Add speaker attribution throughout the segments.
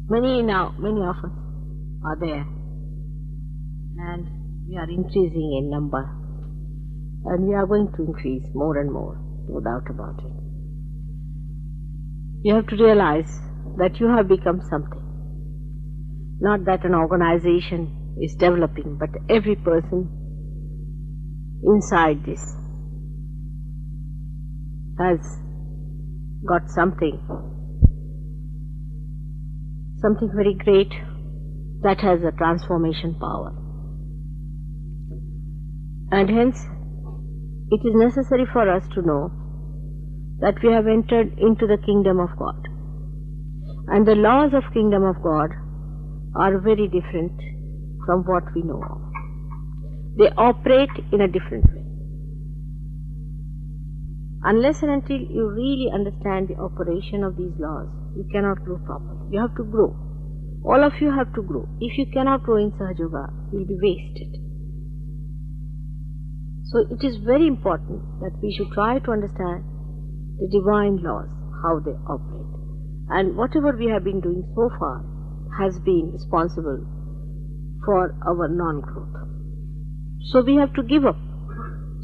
Speaker 1: Many of us are there, and we are increasing in number, and we are going to increase more and more, no doubt about it. You have to realize that you have become something. Not that an organization is developing, but every person inside this has got something very great that has a transformation power. And hence, it is necessary for us to know that we have entered into the kingdom of God. And the laws of kingdom of God are very different from what we know of. They operate in a different way. Unless and until you really understand the operation of these laws, you cannot grow properly. You have to grow. All of you have to grow. If you cannot grow in Sahaja Yoga, you will be wasted. So it is very important that we should try to understand the divine laws, how they operate. And whatever we have been doing so far has been responsible for our non-growth. So we have to give up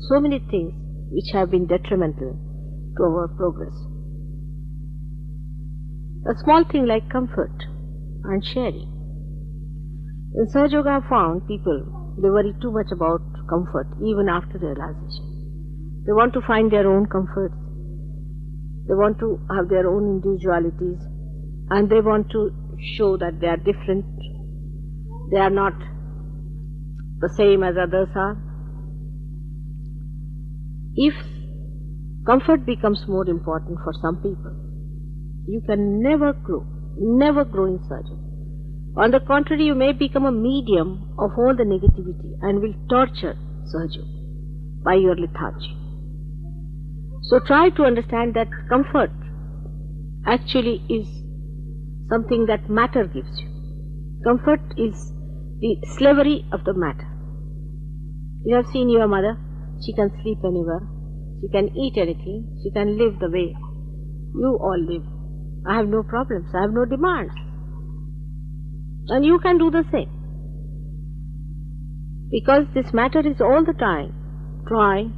Speaker 1: so many things which have been detrimental to our progress. A small thing like comfort and sharing. In Sahaja Yoga I found people, they worry too much about comfort even after realization. They want to find their own comforts. They want to have their own individualities, and they want to show that they are different. They are not the same as others are. If comfort becomes more important for some people, you can never grow in Sahaja. On the contrary, you may become a medium of all the negativity and will torture Sahaja by your lethargy. So try to understand that comfort actually is something that matter gives you. Comfort is the slavery of the matter. You have seen your mother. She can sleep anywhere. She can eat anything. She can live the way you all live. I have no problems. I have no demands. And you can do the same. Because this matter is all the time trying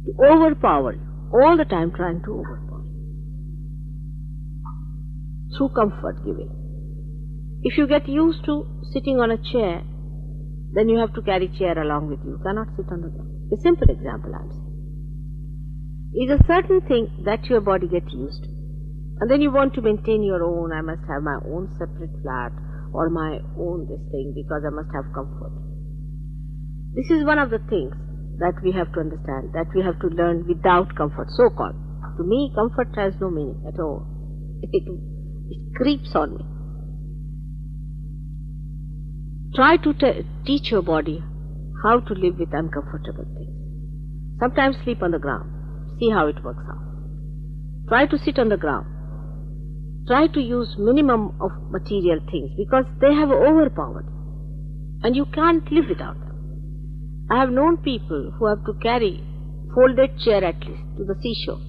Speaker 1: to overpower you. All the time trying to overpower you. Through comfort giving. If you get used to sitting on a chair, then you have to carry chair along with you. You cannot sit on the ground. A simple example I am saying. Is a certain thing that your body gets used to. And then you want to maintain your own, I must have my own separate flat or my own this thing because I must have comfort. This is one of the things that we have to understand, that we have to learn without comfort, so-called. To me, comfort has no meaning at all. It creeps on me. Try to teach your body how to live with uncomfortable things. Sometimes sleep on the ground. See how it works out. Try to sit on the ground. Try to use minimum of material things because they have overpowered and you can't live without them. I have known people who have to carry folded chair at least to the seashore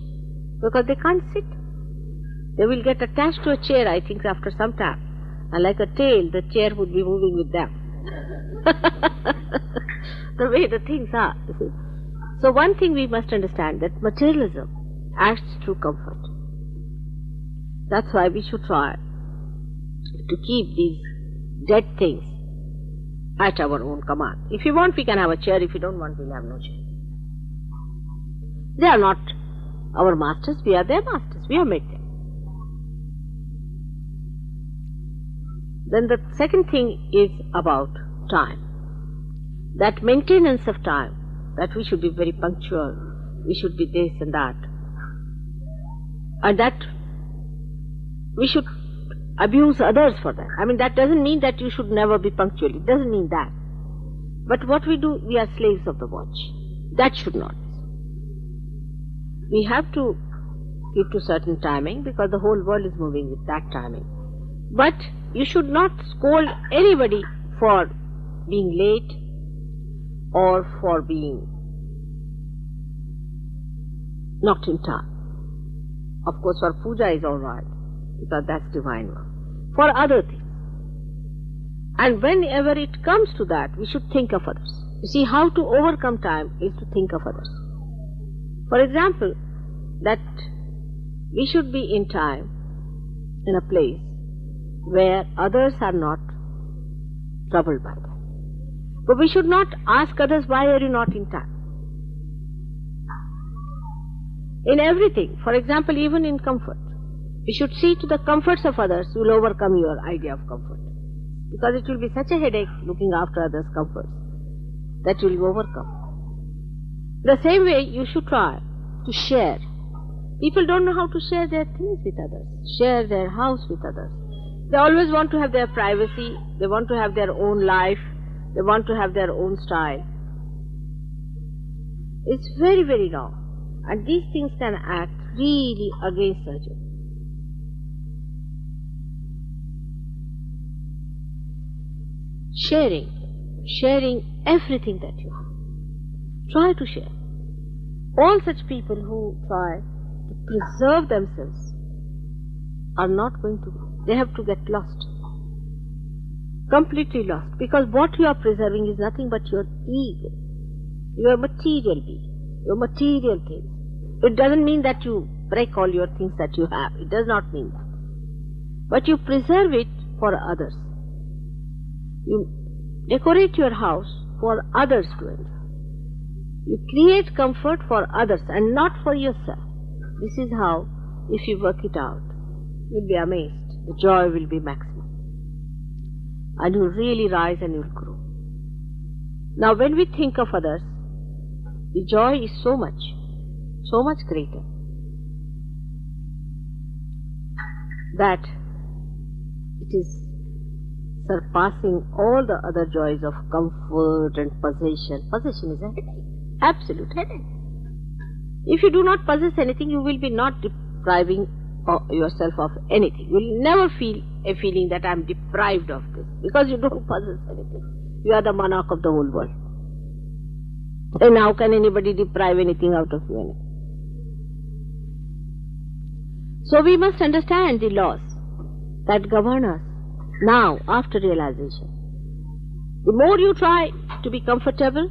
Speaker 1: because they can't sit. They will get attached to a chair, I think, after some time, and like a tail, the chair would be moving with them. The way the things are. So one thing we must understand, that materialism acts through comfort. That's why we should try to keep these dead things at our own command. If you want, we can have a chair. If you don't want, we'll have no chair. They are not our masters. We are their masters. We have made them. Then the second thing is about time. That maintenance of time, that we should be very punctual. We should be this and that. And that we should abuse others for that. I mean, that doesn't mean that you should never be punctual. It doesn't mean that. But what we do, we are slaves of the watch. That should not be so. We have to keep to certain timing because the whole world is moving with that timing. But you should not scold anybody for being late or for being not in time. Of course, for puja is all right, because that's divine work. For other things. And whenever it comes to that, we should think of others. You see, how to overcome time is to think of others. For example, that we should be in time in a place where others are not troubled by that. But we should not ask others, why are you not in time? In everything, for example, even in comfort, you should see to the comforts of others will overcome your idea of comfort. Because it will be such a headache looking after others' comforts that you will overcome. The same way, you should try to share. People don't know how to share their things with others, share their house with others. They always want to have their privacy, they want to have their own life, they want to have their own style. It's very, very wrong. And these things can act really against surgery. Sharing everything that you have. Try to share. All such people who try to preserve themselves are not going to grow. They have to get lost. Completely lost. Because what you are preserving is nothing but your ego. Your material being. Your material things. It doesn't mean that you break all your things that you have. It does not mean that. But you preserve it for others. You decorate your house for others to enjoy. You create comfort for others and not for yourself. This is how, if you work it out, you'll be amazed. The joy will be maximum. And you'll really rise and you'll grow. Now when we think of others, the joy is so much greater that it is surpassing all the other joys of comfort and possession. Possession is a headache, absolute headache. If you do not possess anything, you will be not depriving yourself of anything. You will never feel a feeling that I am deprived of this, because you don't possess anything. You are the monarch of the whole world. And how can anybody deprive anything out of you? So we must understand the laws that govern us now after realization. The more you try to be comfortable,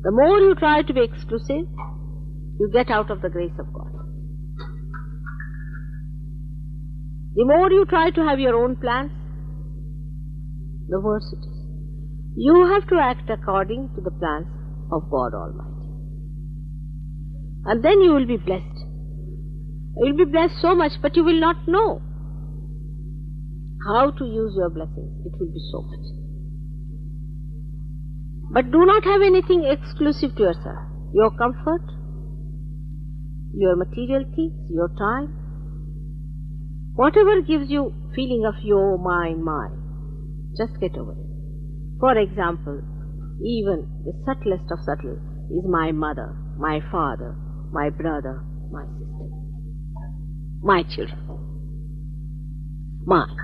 Speaker 1: the more you try to be exclusive, you get out of the grace of God. The more you try to have your own plans, the worse it is. You have to act according to the plans of God Almighty. And then you will be blessed. You will be blessed so much, but you will not know how to use your blessings. It will be so much. But do not have anything exclusive to yourself. Your comfort, your material things, your time, whatever gives you feeling of your mine, just get over it. For example, even the subtlest of subtle is my mother, my father, my brother, my sister, my children, mine.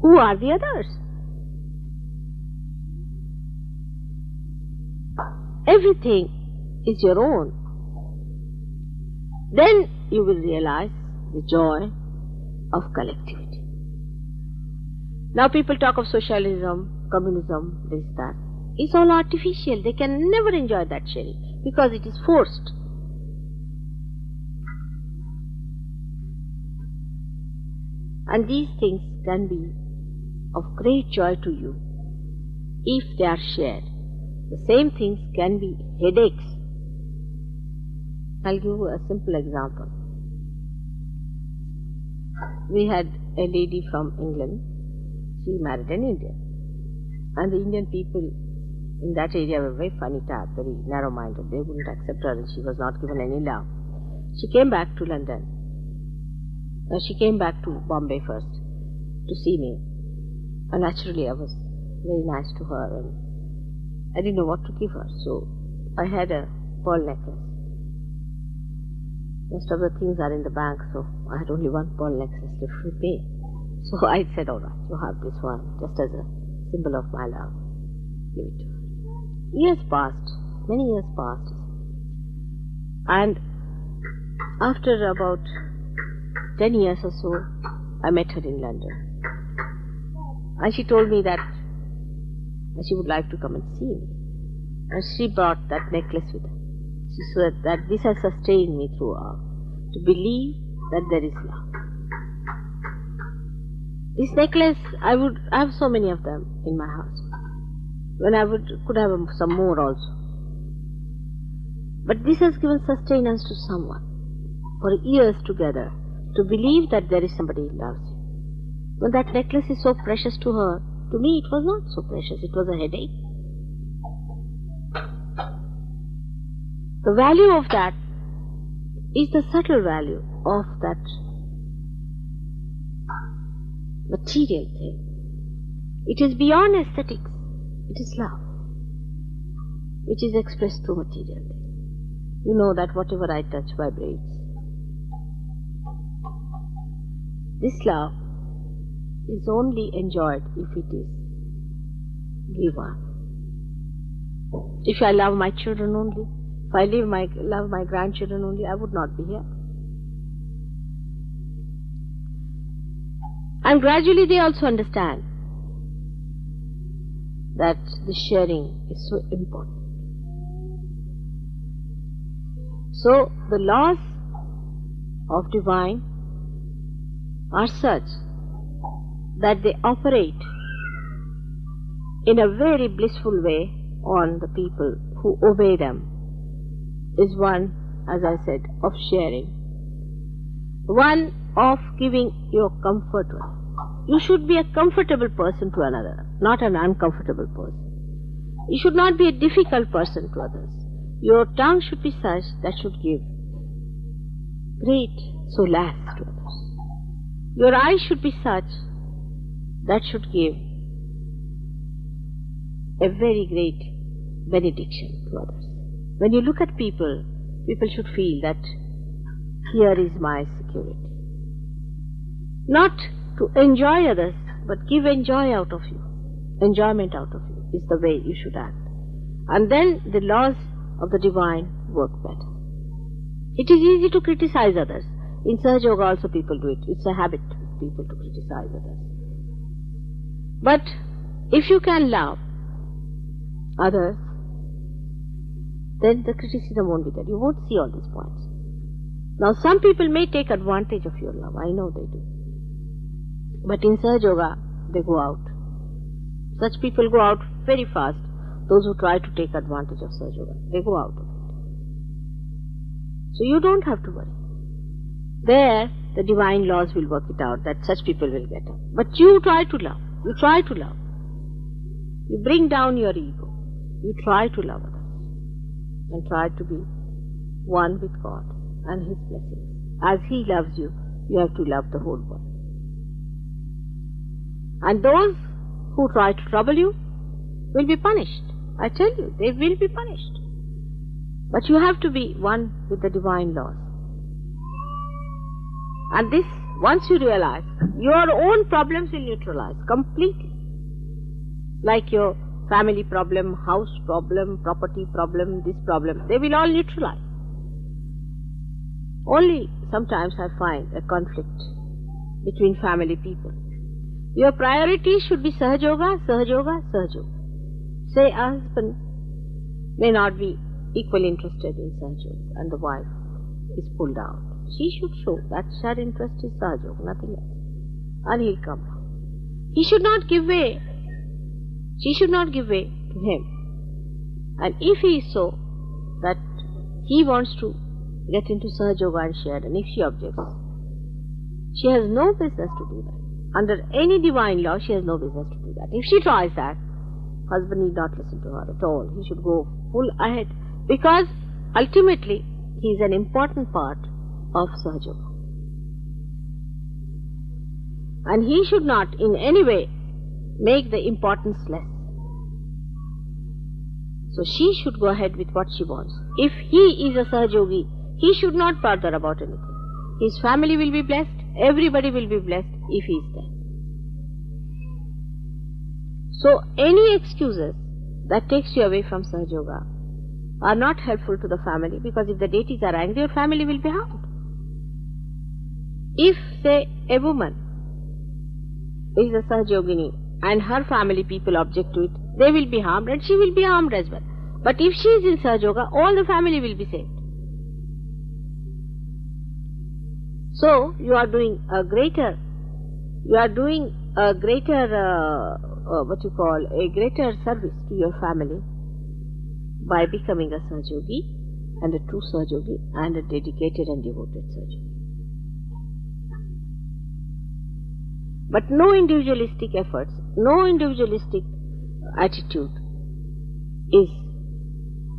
Speaker 1: Who are the others? Everything is your own. Then you will realize the joy of collectivity. Now people talk of socialism, communism, this, that. It's all artificial. They can never enjoy that sharing because it is forced. And these things can be of great joy to you if they are shared. The same things can be headaches. I'll give you a simple example. We had a lady from England. She married an Indian. And the Indian people in that area were very funny type, very narrow-minded. They wouldn't accept her and she was not given any love. She came back to London. She came back to Bombay first to see me. And naturally I was very nice to her and I didn't know what to give her. So I had a pearl necklace. Most of the things are in the bank, so I had only one pearl necklace left to pay. So I said, all right, you have this one, just as a symbol of my love. Give it to her. Years passed, many years passed. And after about 10 years or so, I met her in London. And she told me that she would like to come and see me. And she brought that necklace with her. She said that this has sustained me throughout, to believe that there is love. This necklace, I have so many of them in my house. When I could have some more also. But this has given sustenance to someone for years together, to believe that there is somebody who loves you. When that necklace is so precious to her, to me it was not so precious, it was a headache. The value of that is the subtle value of that material thing. It is beyond aesthetics. It is love, which is expressed through material things. You know that whatever I touch vibrates. This love is only enjoyed if it is given. If I love my children only, if I love my grandchildren only, I would not be here. And gradually they also understand that the sharing is so important. So the laws of divine are such that they operate in a very blissful way on the people who obey them. Is one, as I said, of sharing, one of giving your comfort. You should be a comfortable person to another, not an uncomfortable person. You should not be a difficult person to others. Your tongue should be such that should give great solace to others. Your eyes should be such that should give a very great benediction to others. When you look at people, people should feel that here is my security. Not to enjoy others, but give enjoyment out of you. Enjoyment out of you is the way you should act. And then the laws of the divine work better. It is easy to criticize others. In Sahaja Yoga also people do it. It's a habit of people to criticize others. But if you can love others, then the criticism won't be there. You won't see all these points. Now some people may take advantage of your love. I know they do. But in Sahaja Yoga, they go out. Such people go out very fast. Those who try to take advantage of Sahaja Yoga, they go out of it. So you don't have to worry. There, the divine laws will work it out that such people will get up. But you try to love. You try to love. You bring down your ego. You try to love others. And try to be one with God and His blessings. As He loves you, you have to love the whole world. And those who try to trouble you will be punished. I tell you, they will be punished. But you have to be one with the divine laws. And this, once you realize, your own problems will neutralize completely. Like your family problem, house problem, property problem, this problem, they will all neutralize. Only sometimes I find a conflict between family people. Your priority should be Sahaja Yoga, Sahaja Yoga, Sahaja Yoga. Say a husband may not be equally interested in Sahaja Yoga and the wife is pulled out. She should show that her interest is Sahaja Yoga, nothing else. And he'll come. He should not give way. She should not give way to him. And if he is so that he wants to get into Sahaja Yoga and share, and if she objects, she has no business to do that. Under any divine law, she has no business to do that. If she tries that, husband need not listen to her at all. He should go full ahead, because ultimately he is an important part of Sahaja Yoga. And he should not in any way make the importance less. So she should go ahead with what she wants. If he is a Sahaja Yogi, he should not bother about anything. His family will be blessed, everybody will be blessed if he is there. So any excuses that takes you away from Sahaja Yoga are not helpful to the family, because if the deities are angry, your family will be harmed. If, say, a woman is a Sahaja Yogini and her family people object to it, they will be harmed and she will be harmed as well. But if she is in Sahaja Yoga, all the family will be saved. So you are doing a greater service to your family by becoming a Sahaja Yogi, and a true Sahaja Yogi, and a dedicated and devoted Sahaja Yogi. But no individualistic efforts, no individualistic attitude is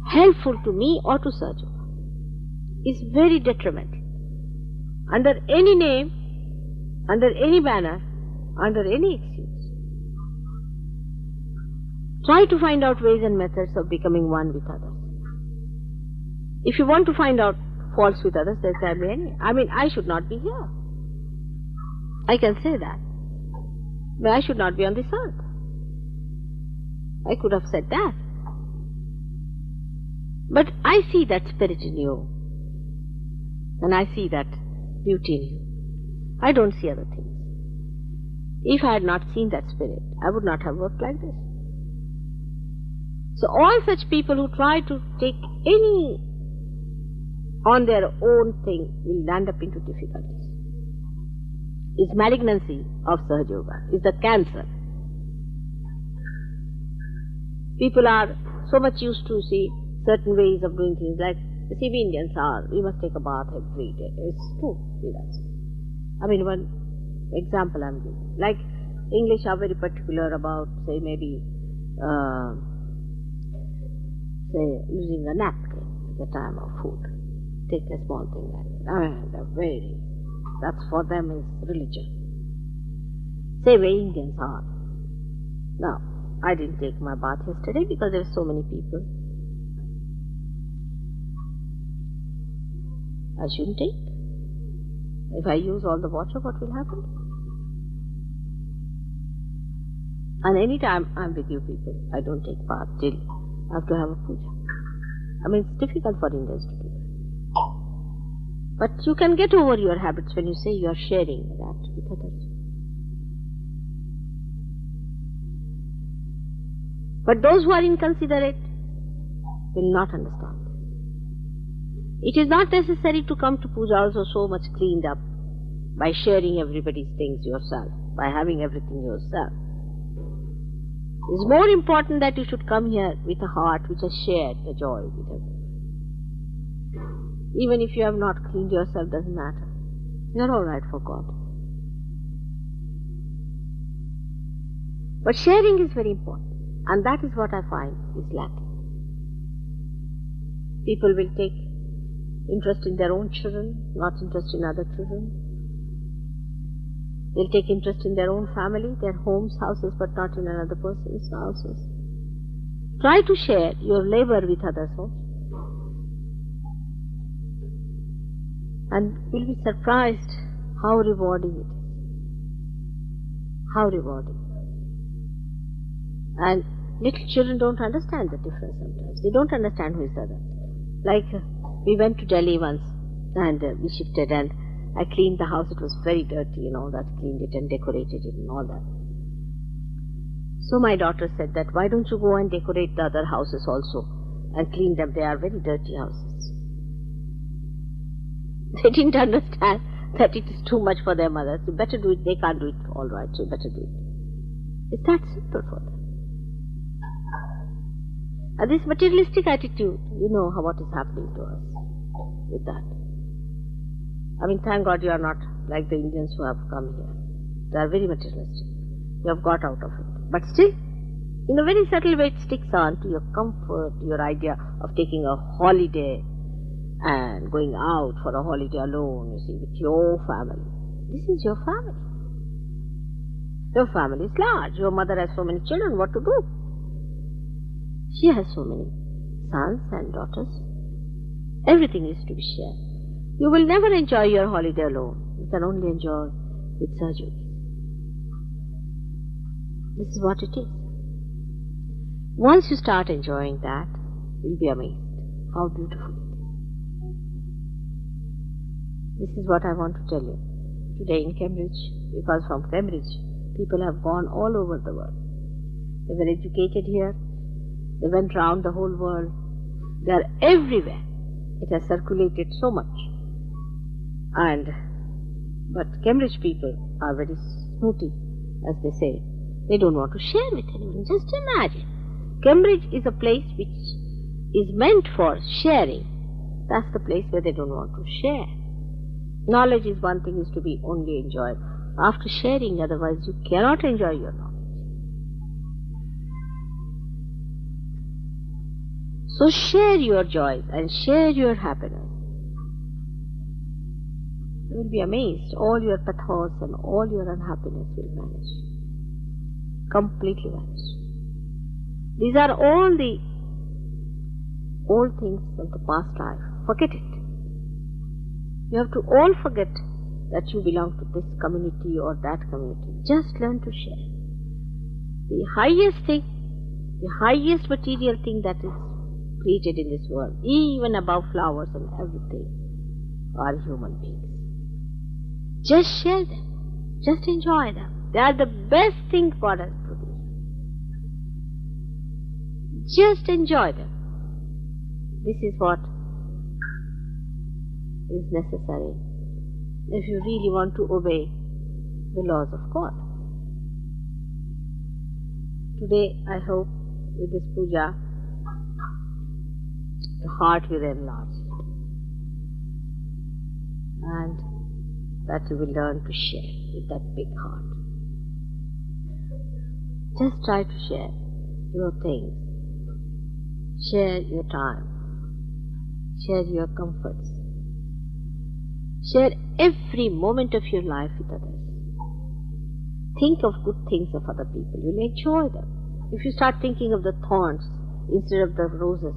Speaker 1: helpful to me or to Sahaja Yoga. It's very detrimental. Under any name, under any banner, under any excuse, try to find out ways and methods of becoming one with others. If you want to find out faults with others, there can be any. I should not be here. I can say that. But I should not be on this earth. I could have said that. But I see that spirit in you. And I see that beauty in you. I don't see other things. If I had not seen that spirit, I would not have worked like this. So all such people who try to take any on their own thing will land up into difficulties. It's malignancy of Sahaja Yoga, is the cancer. People are so much used to see certain ways of doing things, like the we Indians are, we must take a bath every day. It's true with us. One example I'm giving. Like English are very particular about, say, maybe using a napkin at the time of food. Take a small thing like that. That's for them is religion. Say way Indians are. Now, I didn't take my bath yesterday because there were so many people. I shouldn't take. If I use all the water, what will happen? And any time I'm with you people, I don't take bath till I have to have a puja. It's difficult for Indians to do that. But you can get over your habits when you say you are sharing that with others. But those who are inconsiderate will not understand. It is not necessary to come to puja also so much cleaned up by sharing everybody's things yourself, by having everything yourself. It is more important that you should come here with a heart which has shared the joy with everyone. Even if you have not cleaned yourself, doesn't matter. You are all right for God. But sharing is very important, and that is what I find is lacking. People will take interest in their own children, not interest in other children. They'll take interest in their own family, their homes, houses, but not in another person's houses. Try to share your labor with others also. And you'll be surprised how rewarding it is. How rewarding. And little children don't understand the difference sometimes. They don't understand who is the other. Like we went to Delhi once and we shifted and I cleaned the house. It was very dirty and all that. Cleaned it and decorated it and all that. So my daughter said that, why don't you go and decorate the other houses also and clean them? They are very dirty houses. They didn't understand that it is too much for their mothers. You better do it. They can't do it all right, so you better do it. It's that simple for them. And this materialistic attitude, you know what is happening to us with that. Thank God you are not like the Indians who have come here. They are very materialistic. You have got out of it. But still, in a very subtle way, it sticks on to your comfort, your idea of taking a holiday and going out for a holiday alone, you see, with your family. This is your family. Your family is large. Your mother has so many children. What to do? She has so many sons and daughters. Everything is to be shared. You will never enjoy your holiday alone. You can only enjoy with Sahaja Yogi. This is what it is. Once you start enjoying that, you'll be amazed how beautiful it is. This is what I want to tell you today in Cambridge, because from Cambridge, people have gone all over the world. They were educated here. They went round the whole world. They are everywhere. It has circulated so much. But Cambridge people are very snooty, as they say. They don't want to share with anyone. Just imagine. Cambridge is a place which is meant for sharing. That's the place where they don't want to share. Knowledge is one thing, is to be only enjoyed after sharing, otherwise you cannot enjoy your knowledge. So share your joys and share your happiness. You will be amazed. All your pathos and all your unhappiness will vanish. Completely vanish. These are all the old things of the past life. Forget it. You have to all forget that you belong to this community or that community. Just learn to share. The highest thing, the highest material thing that is created in this world, even above flowers and everything, are human beings. Just share them. Just enjoy them. They are the best thing God has produced. Just enjoy them. This is what is necessary if you really want to obey the laws of God. Today, I hope with this puja, the heart will enlarge and that you will learn to share with that big heart. Just try to share your things, share your time, share your comforts, share every moment of your life with others. Think of good things of other people. You'll enjoy them. If you start thinking of the thorns instead of the roses,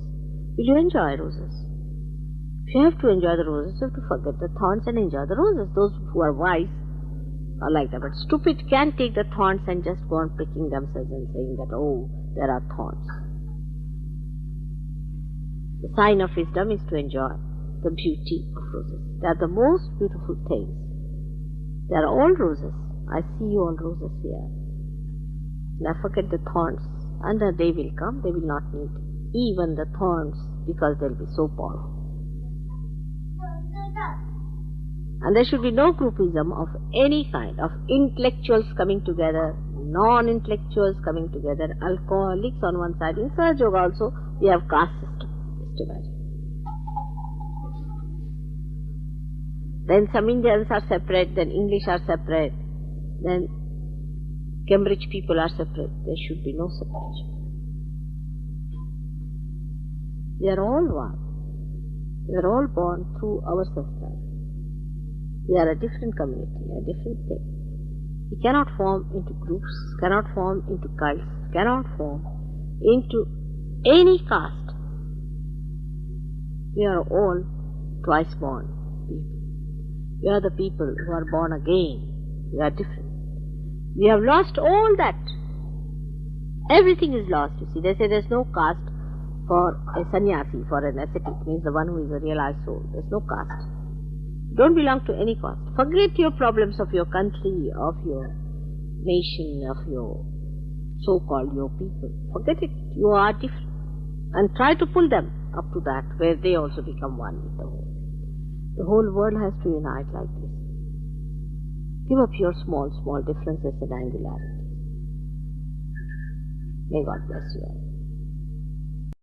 Speaker 1: will you enjoy roses? If you have to enjoy the roses, you have to forget the thorns and enjoy the roses. Those who are wise are like that. But stupid can't take the thorns and just go on pricking themselves and saying that, oh, there are thorns. The sign of wisdom is to enjoy the beauty of roses. They are the most beautiful things. They are all roses. I see you all roses here. Now forget the thorns. And the day will come, they will not need even the thorns because they will be so powerful. And there should be no groupism of any kind, of intellectuals coming together, non-intellectuals coming together, alcoholics on one side. In Sahaja Yoga also, we have caste system. Just imagine. Then some Indians are separate, then English are separate, then Cambridge people are separate. There should be no separation. We are all one. We are all born through our sisters. We are a different community, a different thing. We cannot form into groups, cannot form into cults, cannot form into any caste. We are all twice born people. We are the people who are born again. We are different. We have lost all that. Everything is lost, you see. They say there's no caste for a sannyasi, for an ascetic, means the one who is a realized soul. There's no caste. Don't belong to any caste. Forget your problems of your country, of your nation, of your so-called your people. Forget it. You are different. And try to pull them up to that, where they also become one with the whole. The whole world has to unite like this. Give up your small, small differences and angularities. May God bless you all.